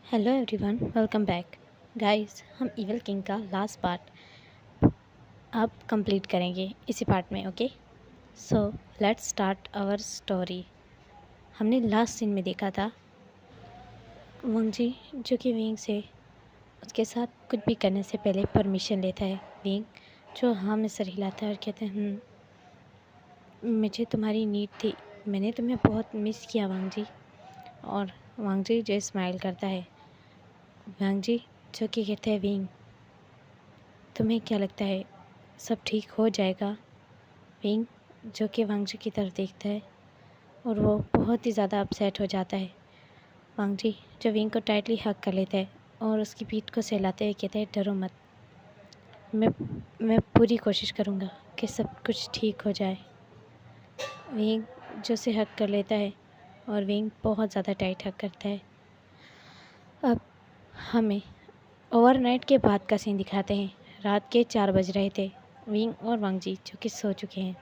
Hello everyone, welcome back. Guys, हम evil king का last part अब कंप्लीट करेंगे इसी पार्ट में। Okay, so let's start our story. हमने लास्ट सीन में देखा था वंग जी जो कि विंग से उसके साथ कुछ भी करने से पहले परमिशन लेता है। विंग जो हाँ में सर हिलाता है और कहते हैं मुझे तुम्हारी नीड थी, मैंने तुम्हें बहुत मिस किया वांग जी। और वांग जी जो स्माइल करता है, वांग जी जो कि कहते हैं विंग तुम्हें क्या लगता है सब ठीक हो जाएगा। विंग जो कि वांग जी की तरफ देखता है और वो बहुत ही ज़्यादा अपसेट हो जाता है। वांग जी जो विंग को टाइटली हग कर लेता है और उसकी पीठ को सहलाते हुए कहता है डरो मत, मैं मैं पूरी कोशिश करूँगा कि सब कुछ ठीक हो जाए। विंग जो से हग कर लेता है और विंग बहुत ज़्यादा टाइट हग करता है। अब हमें ओवरनाइट के बाद का सीन दिखाते हैं। रात के 4 बज रहे थे। विंग और वांग जी जो कि सो चुके हैं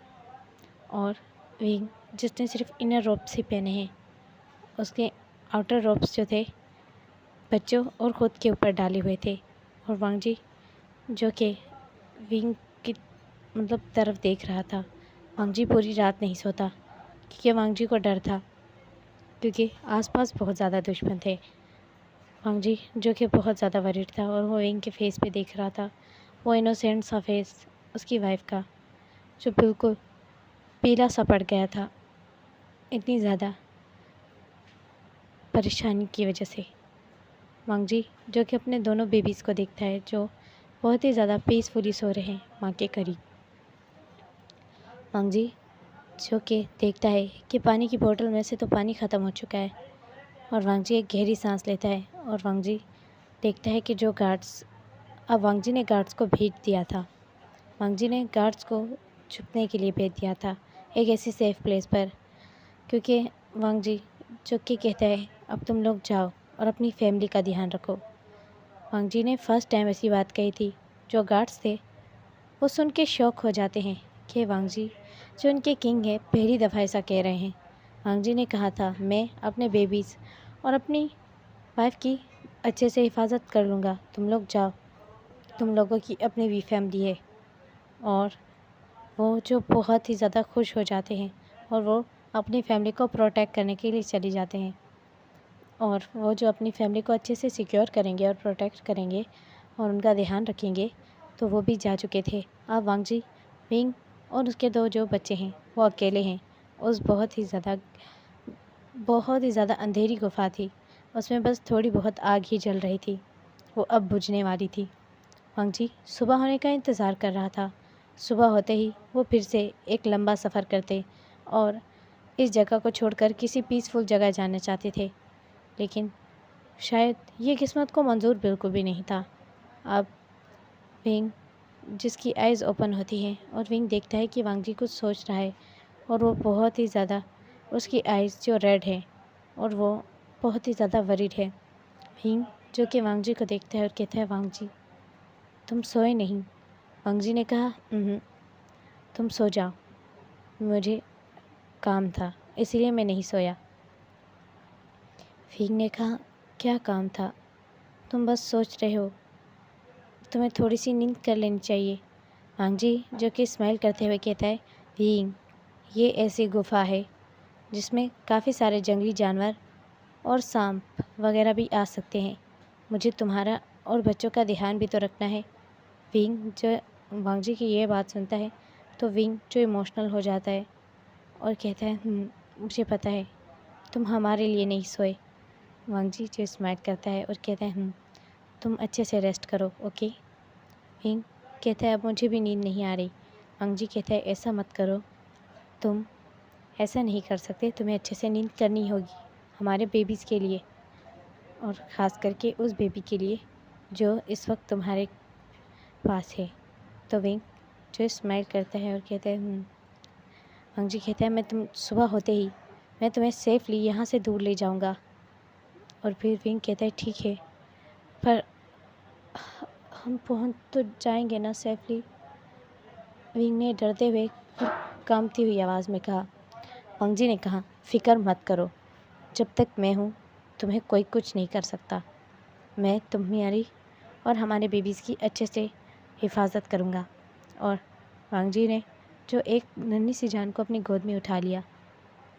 और विंग जिसने सिर्फ इनर रोब्स ही पहने हैं, उसके आउटर रोब्स जो थे बच्चों और खुद के ऊपर डाले हुए थे। और वांग जी जो कि विंग की तरफ देख रहा था। वांग जी पूरी रात नहीं सोता क्योंकि वांग जी को डर था, क्योंकि आसपास बहुत ज़्यादा दुश्मन थे। वांग जी जो कि बहुत ज़्यादा वरीड था और वो विंग के फेस पे देख रहा था, वो इनोसेंट सा फेस उसकी वाइफ का जो बिल्कुल पीला सा पड़ गया था इतनी ज़्यादा परेशानी की वजह से। वांग जी जो कि अपने दोनों बेबीज़ को देखता है जो बहुत ही ज़्यादा पीसफुली सो रहे हैं माँ के करीब। वांग जी जो कि देखता है कि पानी की बोतल में से तो पानी ख़त्म हो चुका है और वांग जी एक गहरी सांस लेता है और वांग जी देखता है कि जो गार्ड्स, अब वांग जी ने गार्ड्स को भेज दिया था। वांग जी ने गार्ड्स को छुपने के लिए भेज दिया था एक ऐसी सेफ़ प्लेस पर, क्योंकि वांग जी जो कि कहता है अब तुम लोग जाओ और अपनी फैमिली का ध्यान रखो। वांग जी ने फर्स्ट टाइम ऐसी बात कही थी। जो गार्ड्स थे वो सुन के शौक हो जाते हैं कि वांग जी जो उनके किंग है पहली दफ़ा ऐसा कह रहे हैं। वांग जी ने कहा था मैं अपने बेबीज़ और अपनी वाइफ की अच्छे से हिफाजत कर लूँगा, तुम लोग जाओ, तुम लोगों की अपनी भी फैमिली है। और वो जो बहुत ही ज़्यादा खुश हो जाते हैं और वो अपनी फैमिली को प्रोटेक्ट करने के लिए चले जाते हैं। और वो जो अपनी फैमिली को अच्छे से सिक्योर करेंगे और प्रोटेक्ट करेंगे और उनका ध्यान रखेंगे, तो वो भी जा चुके थे। अब वांग जी, विंग और उसके 2 जो बच्चे हैं वो अकेले हैं उस बहुत ही ज़्यादा अंधेरी गुफ़ा थी। उसमें बस थोड़ी बहुत आग ही जल रही थी, वो अब बुझने वाली थी। वांग जी सुबह होने का इंतज़ार कर रहा था। सुबह होते ही वो फिर से एक लंबा सफ़र करते और इस जगह को छोड़कर किसी पीसफुल जगह जाना चाहते थे, लेकिन शायद ये किस्मत को मंजूर बिल्कुल भी नहीं था। अब विंग जिसकी आइज़ ओपन होती हैं और विंग देखता है कि वांग जी कुछ सोच रहा है और वो बहुत ही ज़्यादा, उसकी आइज़ जो रेड है और वो बहुत ही ज़्यादा वरीड है। विंग जो कि वांग जी को देखता है और कहता है वांग जी तुम सोए नहीं। वांग जी ने कहा तुम सो जाओ, मुझे काम था इसीलिए मैं नहीं सोया। विंग ने कहा क्या काम था, तुम बस सोच रहे हो, तुम्हें थोड़ी सी नींद कर लेनी चाहिए। वांग जी जो कि स्माइल करते हुए कहता है विंग ये ऐसी गुफ़ा है जिसमें काफ़ी सारे जंगली जानवर और सांप वगैरह भी आ सकते हैं, मुझे तुम्हारा और बच्चों का ध्यान भी तो रखना है। विंग जो वांग जी की ये बात सुनता है तो विंग जो इमोशनल हो जाता है और कहता है मुझे पता है तुम हमारे लिए नहीं सोए। वांग जी जो स्माइल करता है और कहता है तुम अच्छे से रेस्ट करो, ओके। विंग कहता है अब मुझे भी नींद नहीं आ रही। वांग जी कहता है ऐसा मत करो, तुम ऐसा नहीं कर सकते, तुम्हें अच्छे से नींद करनी होगी हमारे बेबीज़ के लिए, और ख़ास करके उस बेबी के लिए जो इस वक्त तुम्हारे पास है। तो विंग जो स्माइल करता है और कहता है वांग जी कहता है मैं तुम सुबह होते ही मैं तुम्हें सेफली यहाँ से दूर ले जाऊँगा। और फिर विंग कहता है ठीक है, पर हम पहुँच तो जाएंगे ना सेफली। विंग ने डरते हुए और कांपती हुई आवाज़ में कहा। वांग जी ने कहा फ़िक्र मत करो, जब तक मैं हूँ तुम्हें कोई कुछ नहीं कर सकता। मैं तुम्हारी और हमारे बेबीज़ की अच्छे से हिफाजत करूँगा। और वांग जी ने जो एक नन्ही सी जान को अपनी गोद में उठा लिया।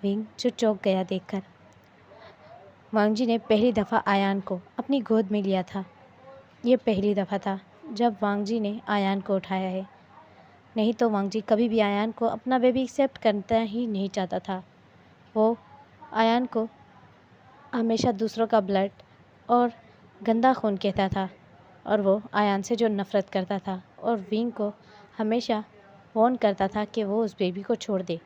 विंग जो चौंक गया देखकर। वांग जी ने पहली दफ़ा आयान को अपनी गोद में लिया था। ये पहली दफ़ा था जब वांग जी ने आयान को उठाया है। नहीं तो वांग जी कभी भी आयान को अपना बेबी एक्सेप्ट करता ही नहीं चाहता था। वो आयान को हमेशा दूसरों का ब्लड और गंदा खून कहता था और वो आयान से जो नफ़रत करता था और विंग को हमेशा वार्न करता था कि वो उस बेबी को छोड़ दे।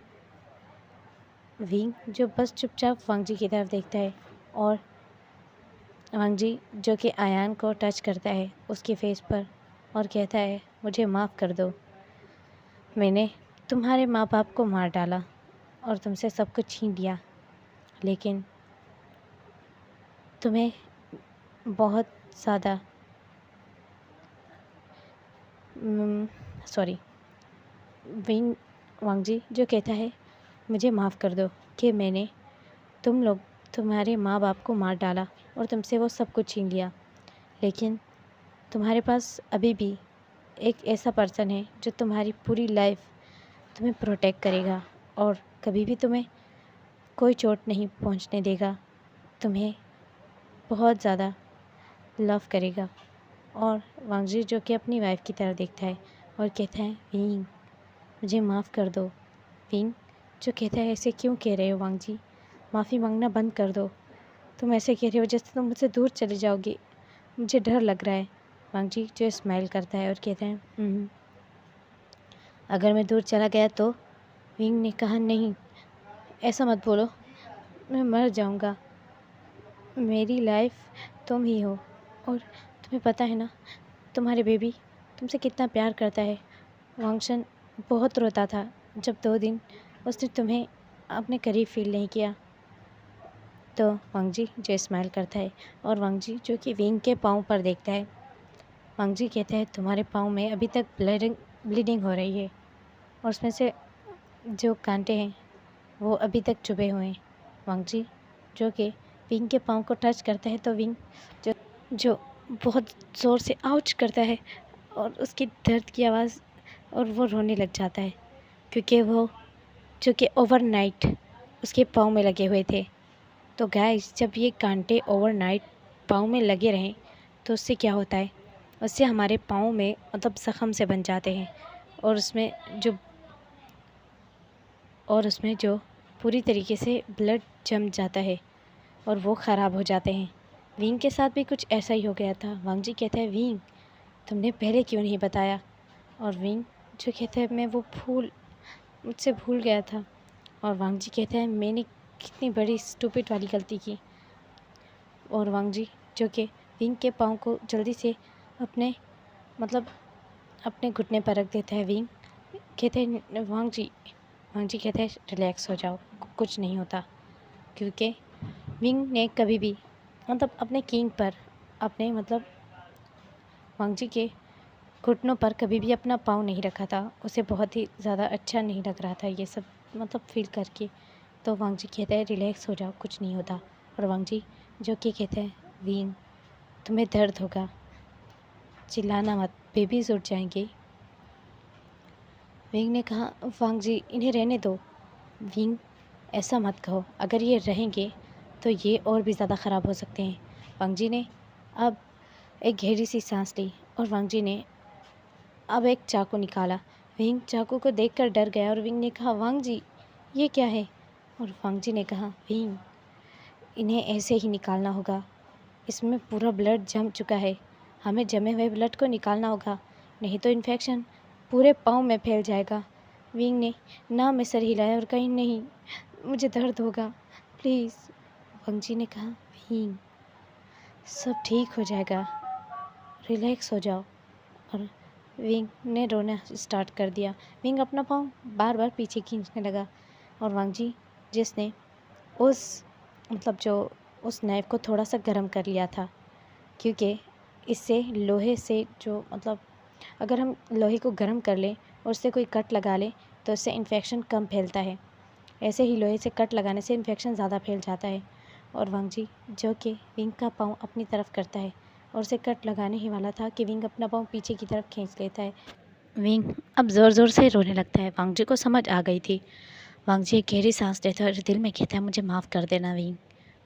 विंग जो बस चुपचाप वांग जी की तरफ देखता है और वांग जी जो कि आयान को टच करता है उसके फेस पर और कहता है, मुझे माफ़ कर दो। मैंने तुम्हारे माँ बाप को मार डाला और तुमसे सब कुछ छीन लिया, लेकिन तुम्हें बहुत ज़्यादा सॉरी। विंग वांग जी जो कहता है, मुझे माफ़ कर दो कि मैंने तुम्हारे माँ बाप को मार डाला और तुमसे वो सब कुछ छीन लिया, लेकिन तुम्हारे पास अभी भी एक ऐसा पर्सन है जो तुम्हारी पूरी लाइफ तुम्हें प्रोटेक्ट करेगा और कभी भी तुम्हें कोई चोट नहीं पहुंचने देगा, तुम्हें बहुत ज़्यादा लव करेगा। और वांग जी जो कि अपनी वाइफ की तरफ देखता है और कहता है, विंग मुझे माफ़ कर दो। विंग जो कहता है, ऐसे क्यों कह रहे हो वांग जी, माफ़ी मांगना बंद कर दो। तुम ऐसे कह रहे हो जैसे तुम मुझसे दूर चले जाओगे, मुझे डर लग रहा है। वांग जी जो स्माइल करता है और कहता है, अगर मैं दूर चला गया तो? विंग ने कहा, नहीं ऐसा मत बोलो, मैं मर जाऊंगा। मेरी लाइफ तुम ही हो और तुम्हें पता है ना तुम्हारे बेबी तुमसे कितना प्यार करता है। वांगशन बहुत रोता था जब 2 दिन उसने तुम्हें अपने करीब फील नहीं किया। तो वांग जी जो स्माइल करता है और वांग जी जो कि विंग के पाँव पर देखता है। वांग जी कहता है, तुम्हारे पाँव में अभी तक ब्लीडिंग हो रही है और उसमें से जो कांटे हैं वो अभी तक चुभे हुए हैं। वांग जी जो कि विंग के पाँव को टच करता है तो विंग जो बहुत ज़ोर से आउच करता है और उसकी दर्द की आवाज़ और वो रोने लग जाता है, क्योंकि वो जो कि ओवरनाइट उसके पाँव में लगे हुए थे। तो गाइस, जब ये कांटे ओवरनाइट पाँव में लगे रहें तो उससे क्या होता है, उससे हमारे पाँव में मतलब ज़ख़म से बन जाते हैं और उसमें जो पूरी तरीके से ब्लड जम जाता है और वो ख़राब हो जाते हैं। विंग के साथ भी कुछ ऐसा ही हो गया था। वांग जी कहता है, विंग तुमने पहले क्यों नहीं बताया? और विंग जो कहता है, मैं वो मुझसे भूल गया था। और वांग जी कहता है, मैंने कितनी बड़ी स्टूपिड वाली गलती की। और वांग जी जो कि विंग के पाँव को जल्दी से अपने घुटने पर रख देता है। विंग कहते हैं, वांग जी कहते हैं, रिलैक्स हो जाओ, कुछ नहीं होता। क्योंकि विंग ने कभी भी अपने किंग पर वांग जी के घुटनों पर कभी भी अपना पाँव नहीं रखा था। उसे बहुत ही ज़्यादा अच्छा नहीं लग रहा था ये सब फील करके। तो वांग जी कहते हैं, रिलैक्स हो जाओ, कुछ नहीं होता। और वांग जी जो कि कहते हैं, विंग तुम्हें दर्द होगा, चिल्लाना मत, बेबीज़ उठ जाएंगे। विंग ने कहा, वांग जी इन्हें रहने दो। विंग ऐसा मत कहो, अगर ये रहेंगे तो ये और भी ज़्यादा ख़राब हो सकते हैं। वांग जी ने अब एक गहरी सी सांस ली और वांग जी ने अब एक चाकू निकाला। विंग चाकू को देखकर डर गया और विंग ने कहा, वांग जी ये क्या है? और वांग जी ने कहा, विंग इन्हें ऐसे ही निकालना होगा, इसमें पूरा ब्लड जम चुका है, हमें जमे हुए ब्लड को निकालना होगा, नहीं तो इन्फेक्शन पूरे पाँव में फैल जाएगा। विंग ने ना में सर हिलाया और कहीं, नहीं मुझे दर्द होगा, प्लीज़। वांग जी ने कहा, विंग सब ठीक हो जाएगा, रिलैक्स हो जाओ। और विंग ने रोना स्टार्ट कर दिया। विंग अपना पाँव बार बार पीछे खींचने लगा और वांग जी जिसने उस नाइफ़ को थोड़ा सा गर्म कर लिया था, क्योंकि इससे लोहे से अगर हम लोहे को गर्म कर लें और उससे कोई कट लगा लें तो उससे इन्फेक्शन कम फैलता है। ऐसे ही लोहे से कट लगाने से इन्फेक्शन ज़्यादा फैल जाता है। और वांग जी जो कि विंग का पाँव अपनी तरफ करता है और उसे कट लगाने ही वाला था कि विंग अपना पाँव पीछे की तरफ खींच लेता है। विंग अब ज़ोर ज़ोर से रोने लगता है। वांग जी को समझ आ गई थी। वांग जी एक गहरी सांस लेता है और दिल में कहता है मुझे माफ़ कर देना विंग।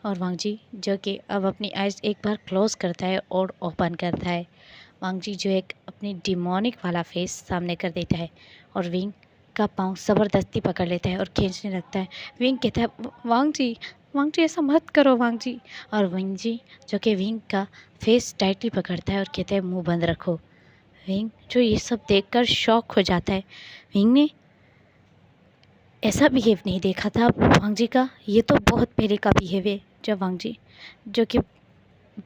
और वांग जी जो कि अब अपनी आइज़ एक बार क्लोज़ करता है और ओपन करता है। वांग जी जो एक अपनी डिमोनिक वाला फेस सामने कर देता है और विंग का पाँव ज़बरदस्ती पकड़ लेता है और खींचने लगता है। विंग कहता है वांग जी ऐसा मत करो वांग जी। और वांग जी जो कि विंग का फेस टाइटली पकड़ता है और कहता है मुंह बंद रखो। विंग जो ये सब देखकर शॉक हो जाता है। विंग ने ऐसा बिहेव नहीं देखा था वांग जी का। ये तो बहुत पहले का बिहेव है जब वांग जी जो कि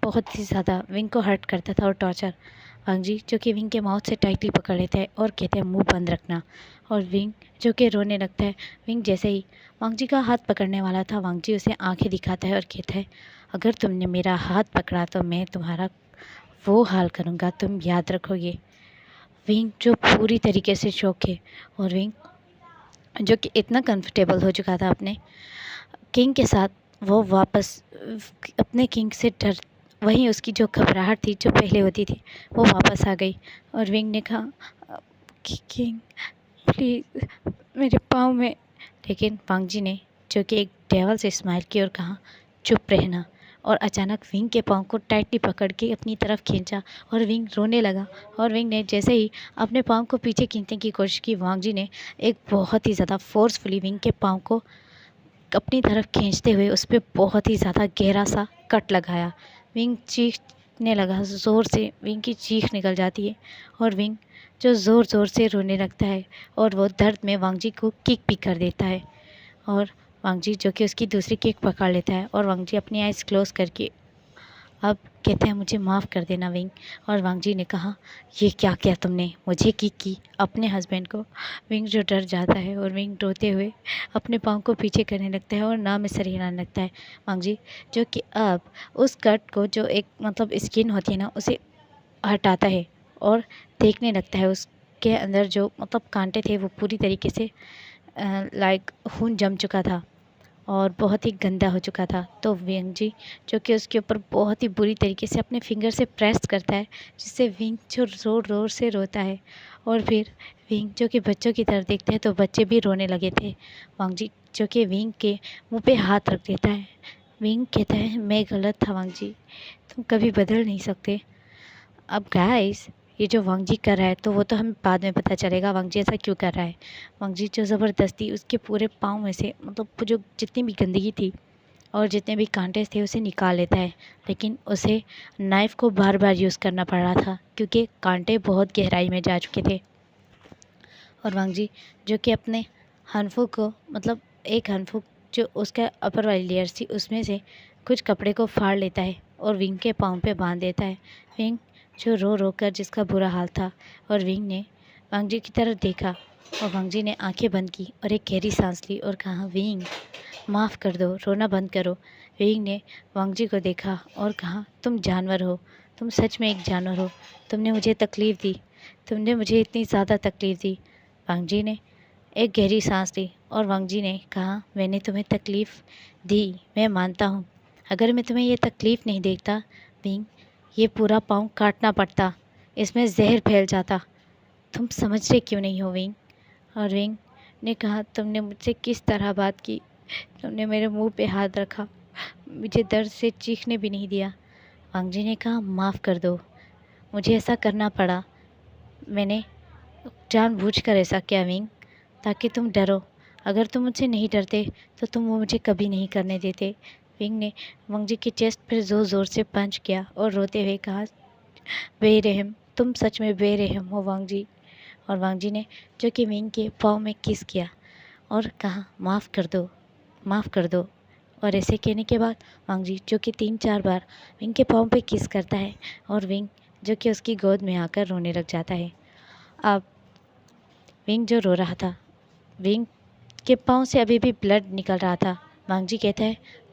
बहुत ही ज़्यादा विंग को हर्ट करता था और टॉर्चर। वांग जी जो कि विंग के माउथ से टाइटली पकड़ लेता है और कहते हैं मुंह बंद रखना। और विंग जो कि रोने लगता है। विंग जैसे ही वांग जी का हाथ पकड़ने वाला था वांग जी उसे आंखें दिखाता है और कहता है अगर तुमने मेरा हाथ पकड़ा तो मैं तुम्हारा वो हाल करूँगा तुम याद रखोगे। विंग जो पूरी तरीके से शॉक है और विंग जो कि इतना कंफर्टेबल हो चुका था अपने किंग के साथ, वो वापस अपने किंग से डर वहीं उसकी जो घबराहट थी जो पहले होती थी वो वापस आ गई। और विंग ने कहा किंग प्लीज़ मेरे पाँव में। लेकिन वांग जी ने जो कि एक डेवल से स्माइल की और कहा चुप रहना। और अचानक विंग के पाँव को टाइटली पकड़ के अपनी तरफ खींचा और विंग रोने लगा। और विंग ने जैसे ही अपने पाँव को पीछे खींचने की कोशिश की वांग जी ने एक बहुत ही ज़्यादा फोर्सफुली विंग के पाँव को अपनी तरफ खींचते हुए उस पर बहुत ही ज़्यादा गहरा सा कट लगाया। विंग चीखने लगा ज़ोर से। विंग की चीख निकल जाती है और विंग जो ज़ोर ज़ोर से रोने लगता है और वो दर्द में वांग जी को किक भी कर देता है। और वांग जी जो कि उसकी दूसरी किक पकड़ लेता है और वांग जी अपनी आइज़ क्लोज करके अब कहते हैं मुझे माफ़ कर देना विंग। और वांग जी ने कहा ये क्या किया तुमने, मुझे की अपने हस्बैंड को। विंग जो डर जाता है और विंग रोते हुए अपने पाँव को पीछे करने लगता है और नाम में सर हिलाने लगता है। वांग जी जो कि अब उस कट को जो एक मतलब स्किन होती है ना उसे हटाता है और देखने लगता है उसके अंदर जो मतलब कांटे थे वो पूरी तरीके से लाइक खून जम चुका था और बहुत ही गंदा हो चुका था। तो विंग जी जो कि उसके ऊपर बहुत ही बुरी तरीके से अपने फिंगर से प्रेस करता है जिससे विंग जो ज़ोर ज़ोर से रोता है। और फिर विंग जो कि बच्चों की तरफ देखते हैं तो बच्चे भी रोने लगे थे। वांग जी जो कि विंग के मुंह पे हाथ रख देता है। विंग कहता है मैं गलत था वांग जी, तुम कभी बदल नहीं सकते। अब गाइस ये जो वांग जी कर रहा है तो वो तो हमें बाद में पता चलेगा वांग जी ऐसा क्यों कर रहा है। वांग जी जो ज़बरदस्ती उसके पूरे पाँव में से मतलब वो जो जितनी भी गंदगी थी और जितने भी कांटे थे उसे निकाल लेता है। लेकिन उसे नाइफ़ को बार बार यूज़ करना पड़ रहा था क्योंकि कांटे बहुत गहराई में जा चुके थे। और वांग जी जो कि अपने हनफू को मतलब एक हनफू जो उसका अपर वाली लेयर थी उसमें से कुछ कपड़े को फाड़ लेता है और विंग के पाँव पे बांध देता है। विंग जो रो रो कर जिसका बुरा हाल था और विंग ने वांग जी की तरफ देखा और वांग जी ने आंखें बंद की और एक गहरी सांस ली और कहा विंग माफ़ कर दो, रोना बंद करो। विंग ने वांग जी को देखा और कहा तुम जानवर हो, तुम सच में एक जानवर हो, तुमने मुझे तकलीफ़ दी, तुमने मुझे इतनी ज़्यादा तकलीफ़ दी। वांग जी ने एक गहरी सांस ली और वांग जी ने कहा मैंने तुम्हें तकलीफ़ दी, मैं मानता हूँ। अगर मैं तुम्हें ये तकलीफ़ नहीं देता विंग, ये पूरा पाँव काटना पड़ता, इसमें जहर फैल जाता। तुम समझ रहे क्यों नहीं हो विंग। और विंग ने कहा तुमने मुझसे किस तरह बात की, तुमने मेरे मुंह पे हाथ रखा, मुझे दर्द से चीखने भी नहीं दिया। वांग जी ने कहा माफ़ कर दो, मुझे ऐसा करना पड़ा, मैंने जानबूझकर ऐसा किया विंग, ताकि तुम डरो। अगर तुम मुझसे नहीं डरते तो तुम वो मुझे कभी नहीं करने देते। विंग ने वांग जी के चेस्ट पर ज़ोर ज़ोर से पंच किया और रोते हुए कहा बेरहम, तुम सच में बेरहम हो वांग जी। और वांग जी ने जो कि विंग के पाँव में किस किया और कहा माफ़ कर दो, माफ़ कर दो। और ऐसे कहने के बाद वांग जी जो कि 3-4 बार विंग के पाँव पे किस करता है और विंग जो कि उसकी गोद में आकर रोने लग जाता है। अब विंग जो रो रहा था, विंग के पाँव से अभी भी ब्लड निकल रहा था। वांग जी कहता है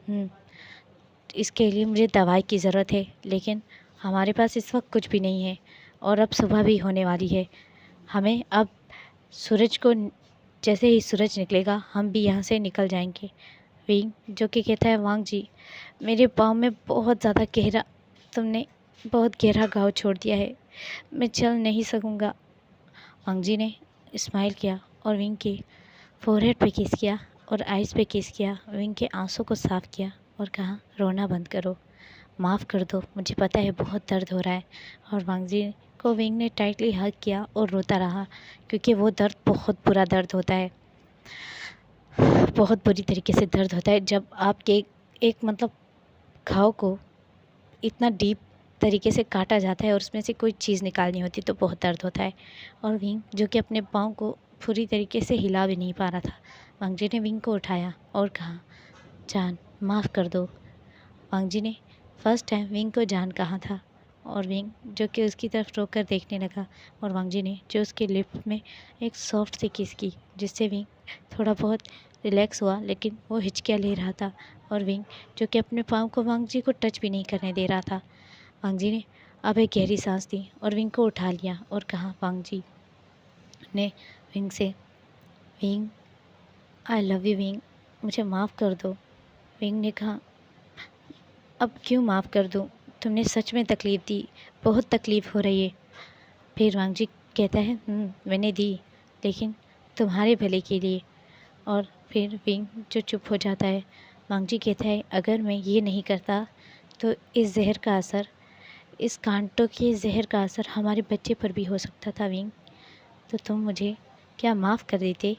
इसके लिए मुझे दवाई की ज़रूरत है, लेकिन हमारे पास इस वक्त कुछ भी नहीं है और अब सुबह भी होने वाली है। हमें अब सूरज को जैसे ही सूरज निकलेगा हम भी यहाँ से निकल जाएंगे। विंग जो कि कहता है वांग जी मेरे पाँव में बहुत ज़्यादा गहरा तुमने बहुत गहरा घाव छोड़ दिया है, मैं चल नहीं सकूँगा। वांग जी ने स्माइल किया और विंग के फोरहेड पे किस किया और आइज़ पे किस किया। विंग के आंसू को साफ किया और कहा, रोना बंद करो, माफ़ कर दो, मुझे पता है बहुत दर्द हो रहा है। और वांग जी को विंग ने टाइटली हग किया और रोता रहा, क्योंकि वो दर्द बहुत बुरा दर्द होता है, बहुत बुरी तरीके से दर्द होता है जब आपके एक मतलब घाव को इतना डीप तरीके से काटा जाता है और उसमें से कोई चीज़ निकालनी होती तो बहुत दर्द होता है। और विंग जो कि अपने पाँव को पूरी तरीके से हिला भी नहीं पा रहा था, वांग जी ने विंग को उठाया और कहा, जान माफ़ कर दो। वांग जी ने फर्स्ट टाइम विंग को जान कहा था और विंग जो कि उसकी तरफ रोक कर देखने लगा और वांग जी ने जो उसके लिप्स में एक सॉफ्ट सी किस की, जिससे विंग थोड़ा बहुत रिलैक्स हुआ, लेकिन वो हिचकियाँ ले रहा था। और विंग जो कि अपने पाँव को वांग जी को टच भी नहीं करने दे रहा था। वांग जी ने अब एक गहरी सांस ली और विंग को उठा लिया और कहा, वांग जी ने विंग से, wing I love you wing, मुझे माफ़ कर दो। विंग ने कहा, अब क्यों माफ़ कर दूँ, तुमने सच में तकलीफ़ दी, बहुत तकलीफ़ हो रही है। फिर वांग जी कहता है, मैंने दी, लेकिन तुम्हारे भले के लिए। और फिर विंग जो चुप हो जाता है, वांग जी कहता है, अगर मैं ये नहीं करता तो इस जहर का असर, इस कांटों के जहर का असर हमारे बच्चे पर भी हो सकता था विंग, तो तुम मुझे क्या माफ़ कर देते।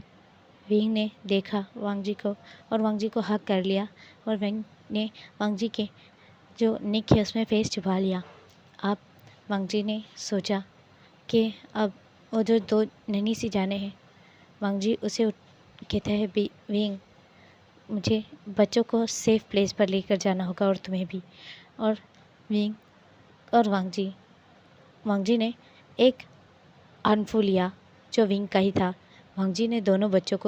विंग ने देखा वांग जी को और वांग जी को हक कर लिया और विंग ने वांग जी के जो निक है उसमें फेस छुपा लिया। अब वांग जी ने सोचा कि अब वो जो दो नन्ही सी जाने हैं, वांग जी उसे कहता है, विंग मुझे बच्चों को सेफ़ प्लेस पर लेकर जाना होगा और तुम्हें भी। और विंग और वांग जी ने एक आर्मफुल लिया जो विंग का ही था। वांग जी ने दोनों बच्चों को